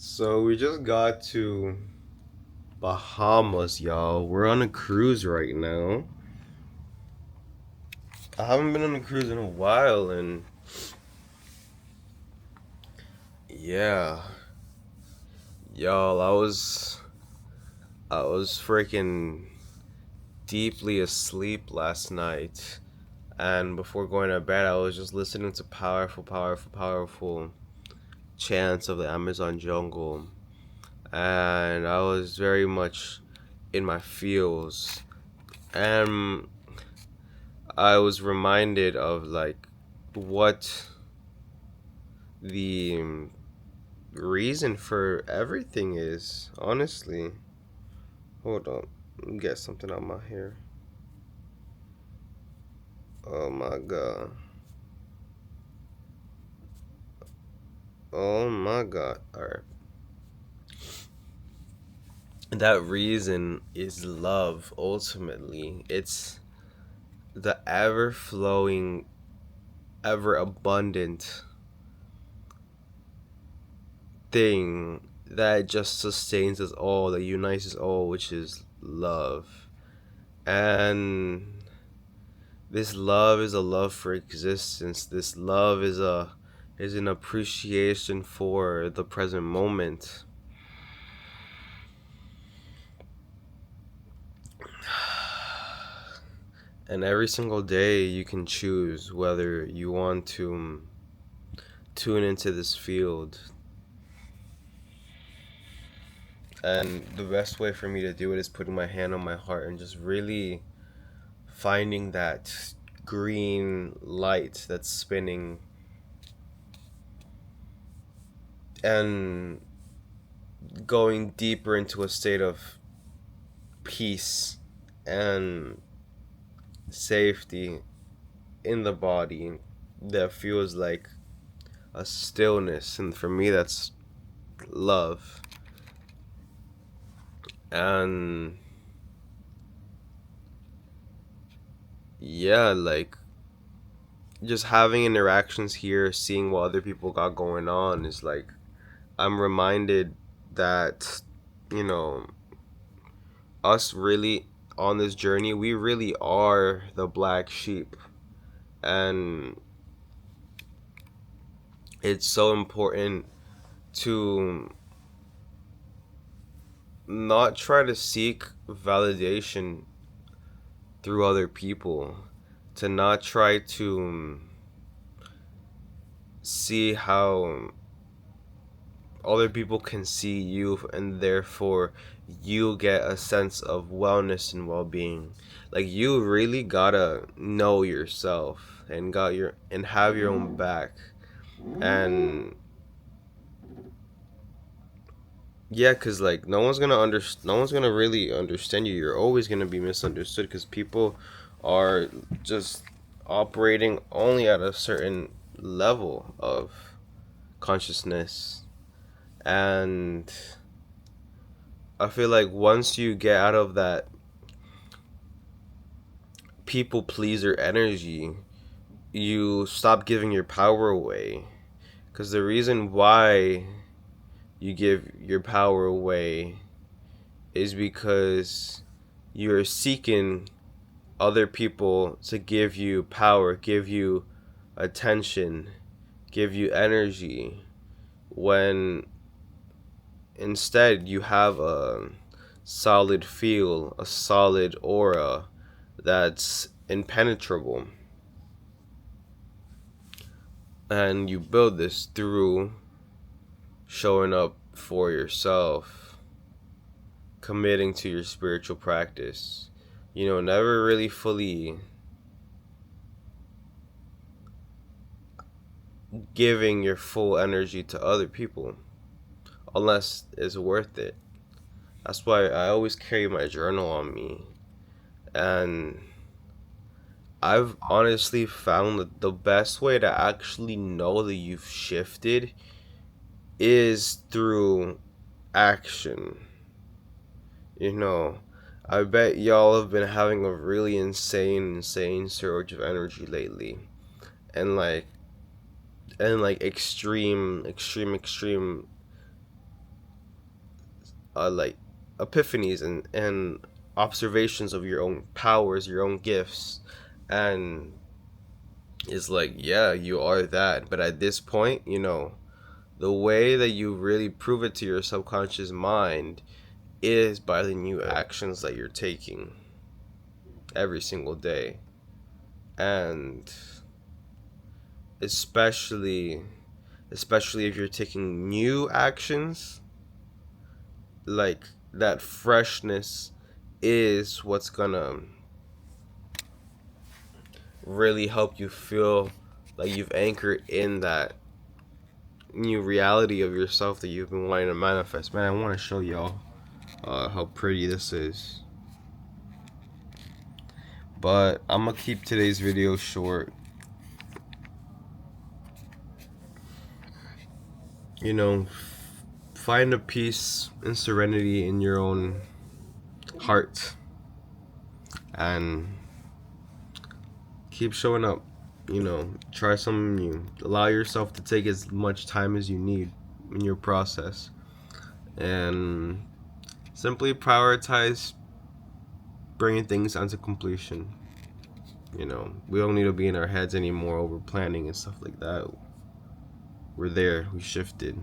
So we just got to Bahamas, y'all. We're on a cruise right now. I haven't been on a cruise in a while, and yeah, y'all, I was freaking deeply asleep last night, and before going to bed, I was just listening to powerful, powerful, powerful chants of the Amazon jungle, and I was very much in my feels, and I was reminded of like what the reason for everything is, honestly. Hold on. Let me get something out my hair. Oh my god. Oh my god. Alright. That reason is love, ultimately. It's the ever flowing, ever abundant thing that just sustains us all, that unites us all, which is love. And this love is a love for existence. This love is an appreciation for the present moment. And every single day you can choose whether you want to tune into this field. And the best way for me to do it is putting my hand on my heart and just really finding that green light that's spinning and going deeper into a state of peace and safety in the body that feels like a stillness, and for me that's love. And yeah, like just having interactions here, seeing what other people got going on is like I'm reminded that, you know, us really on this journey, we really are the black sheep. And it's so important to not try to seek validation through other people, to not try to see how other people can see you, and therefore you get a sense of wellness and well-being. Like you really gotta know yourself and have your own back. And yeah, because like no one's gonna really understand you. You're always gonna be misunderstood because people are just operating only at a certain level of consciousness. And I feel like once you get out of that people pleaser energy, you stop giving your power away. Because the reason why you give your power away is because you're seeking other people to give you power, give you attention, give you energy, when instead you have a solid feel, a solid aura that's impenetrable. And you build this through showing up for yourself, committing to your spiritual practice. You know, never really fully giving your full energy to other people unless it's worth it. That's why I always carry my journal on me. And I've honestly found that the best way to actually know that you've shifted is through action. You know, I bet y'all have been having a really insane surge of energy lately. And like extreme like epiphanies and observations of your own powers, your own gifts, and it's like, yeah, you are that. But at this point, the way that you really prove it to your subconscious mind is by the new actions that you're taking every single day. And especially if you're taking new actions, like that freshness is what's gonna really help you feel like you've anchored in that new reality of yourself that you've been wanting to manifest. Man, I want to show y'all how pretty this is, but I'm gonna keep today's video short. Find a peace and serenity in your own heart and keep showing up. Try something new. Allow yourself to take as much time as you need in your process, and simply prioritize bringing things onto completion. We don't need to be in our heads anymore over planning and stuff like that. We're there. We shifted.